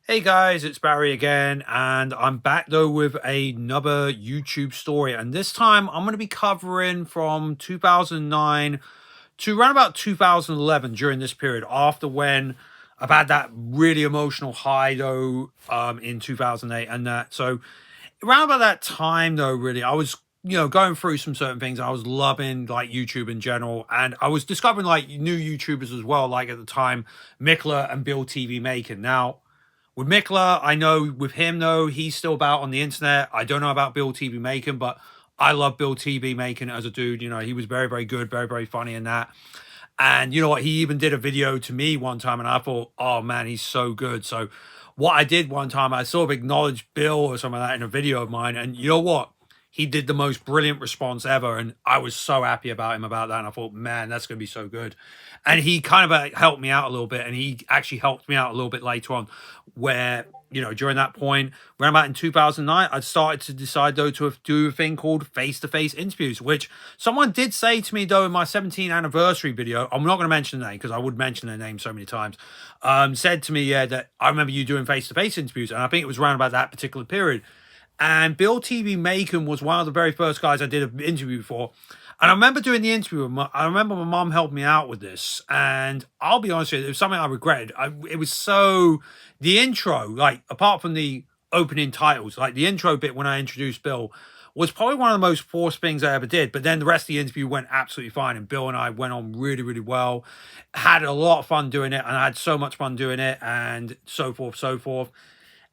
Hey guys, it's Barry again, and I'm back though with another YouTube story. And this time I'm going to be covering from 2009 to around about 2011 during this period, after when I've had that really emotional high though in 2008 and that. So around about that time though, really, I was going through some certain things. I was loving like YouTube in general, and I was discovering like new YouTubers as well, like at the time Mikla and Bill TV Making. Now with Mikla, I know with him though, he's still about on the internet. I don't know about Bill TV Making, but I love Bill TV Making as a dude. He was very, very good, very, very funny in that. And you know what? He even did a video to me one time, and I thought, oh man, he's so good. So, what I did one time, I sort of acknowledged Bill or something like that in a video of mine, and you know what? He did the most brilliant response ever, and I was so happy about him about that. And I thought, man, that's going to be so good. And he kind of helped me out a little bit, and he actually helped me out a little bit later on, where during that point, around about in 2009, I started to decide though to do a thing called face-to-face interviews, which someone did say to me though in my 17th anniversary video. I'm not going to mention the name because I would mention their name so many times. Said to me, yeah, that I remember you doing face-to-face interviews, and I think it was around about that particular period. And Bill TV Macon was one of the very first guys I did an interview for. And I remember doing the interview. I remember my mom helped me out with this. And I'll be honest with you, it was something I regretted. It was so, the intro, like apart from the opening titles, like the intro bit when I introduced Bill was probably one of the most forced things I ever did. But then the rest of the interview went absolutely fine. And Bill and I went on really, really well. Had a lot of fun doing it. And I had so much fun doing it and so forth, so forth.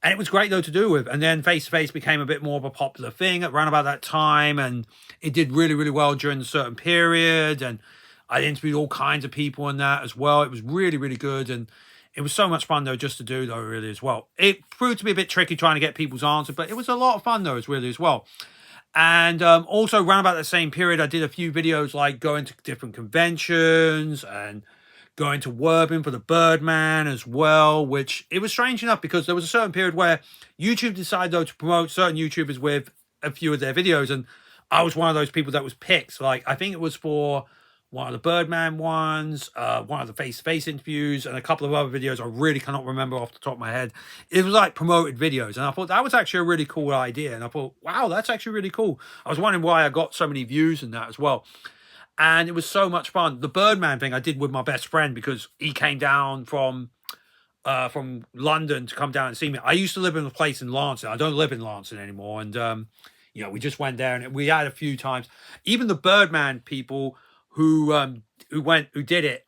And it was great though to do with. And then face to face became a bit more of a popular thing around about that time, and it did really, really well during a certain period. And I interviewed all kinds of people in that as well. It was really, really good, and it was so much fun though just to do though really as well. It proved to be a bit tricky trying to get people's answers, but it was a lot of fun though as really as well. And also around about the same period, I did a few videos like going to different conventions and going to Worthing for the Birdman as well, which it was strange enough because there was a certain period where YouTube decided though to promote certain YouTubers with a few of their videos, and I was one of those people that was picked. Like I think it was for one of the Birdman ones, one of the face-to-face interviews, and a couple of other videos I really cannot remember off the top of my head. It was like promoted videos, and I thought that was actually a really cool idea. And I thought, wow, that's actually really cool. I was wondering why I got so many views in that as well. And it was so much fun. The Birdman thing I did with my best friend because he came down from London to come down and see me. I used to live in a place in Lancing. I don't live in Lancing anymore, and we just went there and we had a few times. Even the Birdman people who did it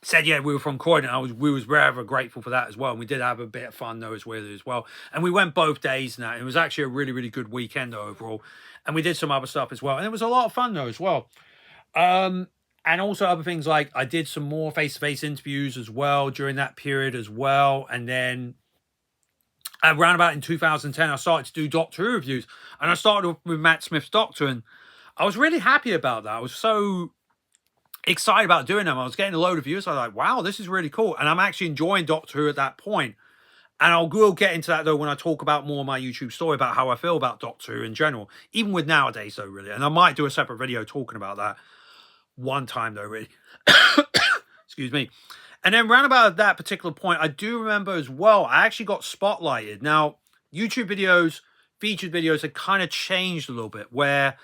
said, yeah, we were from Croydon. We was very grateful for that as well. And we did have a bit of fun though as well. And we went both days and that. It was actually a really, really good weekend overall. And we did some other stuff as well. And it was a lot of fun though as well. And also other things like I did some more face-to-face interviews as well during that period as well. And then around about in 2010, I started to do Doctor Who reviews. And I started with Matt Smith's Doctor. And I was really happy about that. I was so excited about doing them. I was getting a load of views. I was like, wow, this is really cool. And I'm actually enjoying Doctor Who at that point. And will get into that though when I talk about more of my YouTube story about how I feel about Doctor Who in general, even with nowadays though, really. And I might do a separate video talking about that one time though, really. Excuse me. And then round about that particular point, I do remember as well, I actually got spotlighted. Now, YouTube videos, featured videos had kind of changed a little bit, where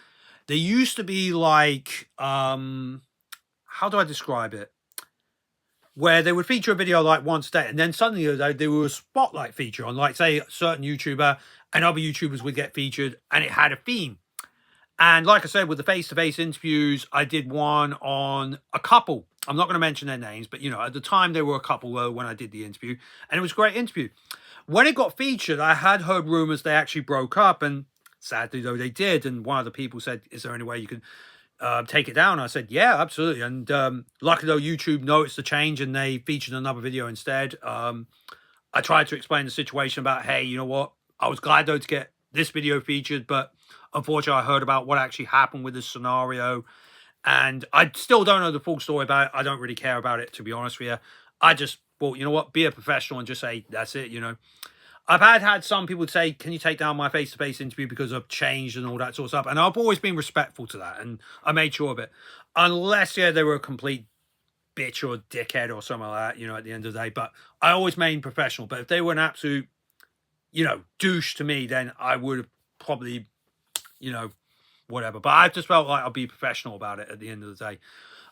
they used to be like, how do I describe it? Where they would feature a video like once a day, and then suddenly they were a spotlight feature on, like, say, a certain YouTuber, and other YouTubers would get featured, and it had a theme. And like I said, with the face-to-face interviews, I did one on a couple. I'm not going to mention their names, but, at the time they were a couple when I did the interview, and it was a great interview. When it got featured, I had heard rumors they actually broke up, and sadly, though, they did. And one of the people said, is there any way you can take it down? I said, yeah, absolutely. And luckily though, YouTube noticed the change and they featured another video instead. I tried to explain the situation about, hey, you know what, I was glad though to get this video featured, but unfortunately I heard about what actually happened with this scenario, and I still don't know the full story about it. I don't really care about it, to be honest with you. I just thought, you know what, be a professional and just say that's it. I've had some people say, can you take down my face-to-face interview because I've changed and all that sort of stuff. And I've always been respectful to that. And I made sure of it. Unless, yeah, they were a complete bitch or dickhead or something like that, you know, at the end of the day. But I always remain professional. But if they were an absolute, you know, douche to me, then I would have probably, you know, whatever. But I just felt like I'll be professional about it at the end of the day.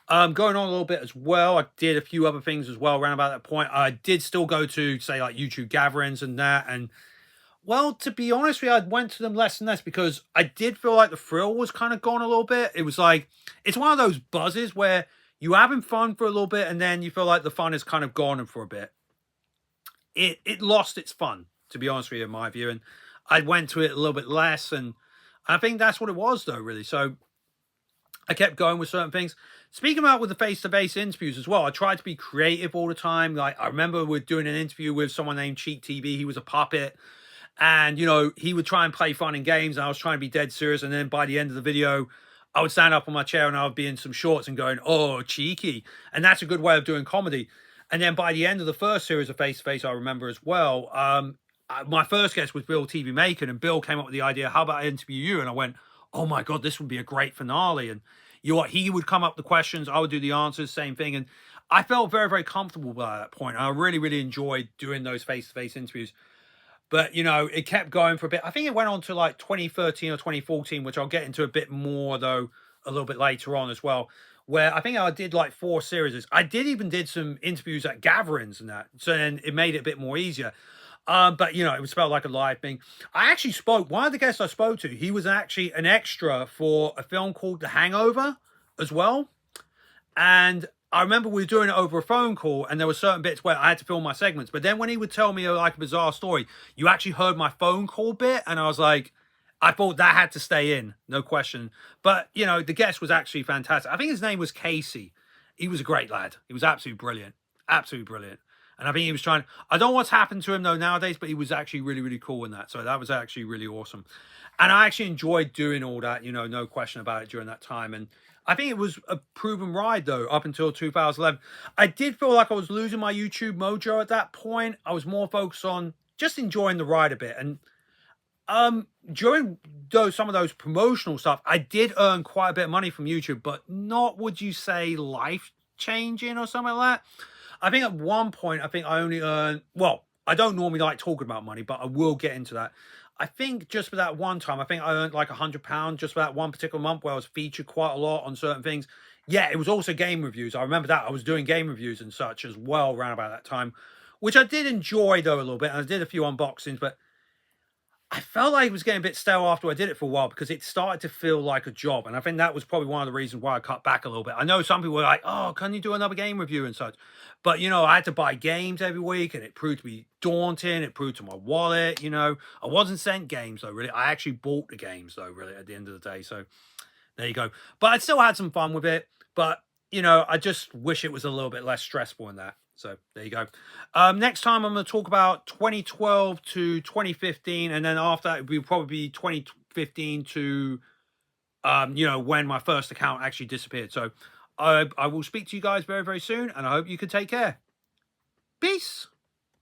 Going on a little bit as well, I did a few other things as well around about that point. I did still go to, say, like YouTube gatherings and that. And, well, to be honest with you, I went to them less and less because I did feel like the thrill was kind of gone a little bit. It was like, it's one of those buzzes where you're having fun for a little bit and then you feel like the fun is kind of gone for a bit. It lost its fun, to be honest with you, in my view. And I went to it a little bit less. And I think that's what it was, though, really. So I kept going with certain things. Speaking about with the face-to-face interviews as well, I tried to be creative all the time. Like, I remember we're doing an interview with someone named Cheat TV. He was a puppet. And, you know, he would try and play fun and games. And I was trying to be dead serious. And then by the end of the video, I would stand up on my chair and I would be in some shorts and going, oh, cheeky. And that's a good way of doing comedy. And then by the end of the first series of face-to-face, I remember as well, my first guest was Bill TV Maker. And Bill came up with the idea, how about I interview you? And I went, oh my God, this would be a great finale. And you know what? He would come up with the questions. I would do the answers, same thing. And I felt very, very comfortable by that point. I really, really enjoyed doing those face-to-face interviews. But, you know, it kept going for a bit. I think it went on to like 2013 or 2014, which I'll get into a bit more, though, a little bit later on as well, where I think I did like 4 series. I did some interviews at gatherings and that. So then it made it a bit more easier. But, you know, it was felt like a live thing. I actually spoke, one of the guests I spoke to, he was actually an extra for a film called The Hangover as well. And I remember we were doing it over a phone call and there were certain bits where I had to film my segments. But then when he would tell me like a bizarre story, you actually heard my phone call bit. And I was like, I thought that had to stay in, no question. But, you know, the guest was actually fantastic. I think his name was Casey. He was a great lad. He was absolutely brilliant. Absolutely brilliant. And I think he was trying, I don't know what's happened to him though nowadays, but he was actually really, really cool in that. So that was actually really awesome. And I actually enjoyed doing all that, you know, no question about it during that time. And I think it was a proven ride though, up until 2011. I did feel like I was losing my YouTube mojo at that point. I was more focused on just enjoying the ride a bit. And during some of those promotional stuff, I did earn quite a bit of money from YouTube, but not, would you say, life changing or something like that. I think at one point, I think I only earned, well, I don't normally like talking about money, but I will get into that. I think just for that one time, I think I earned like £100 just for that one particular month where I was featured quite a lot on certain things. Yeah, it was also game reviews. I remember that. I was doing game reviews and such as well around about that time, which I did enjoy though a little bit. And I did a few unboxings, but I felt like it was getting a bit stale after I did it for a while because it started to feel like a job. And I think that was probably one of the reasons why I cut back a little bit. I know some people were like, oh, can you do another game review and such? But, you know, I had to buy games every week and it proved to be daunting. It proved to my wallet, you know. I wasn't sent games though, really. I actually bought the games though, really, at the end of the day. So there you go. But I still had some fun with it. But, you know, I just wish it was a little bit less stressful in that. So there you go. Next time I'm going to talk about 2012 to 2015. And then after that, it will probably be 2015 to, you know, when my first account actually disappeared. So I will speak to you guys very, very soon. And I hope you can take care. Peace.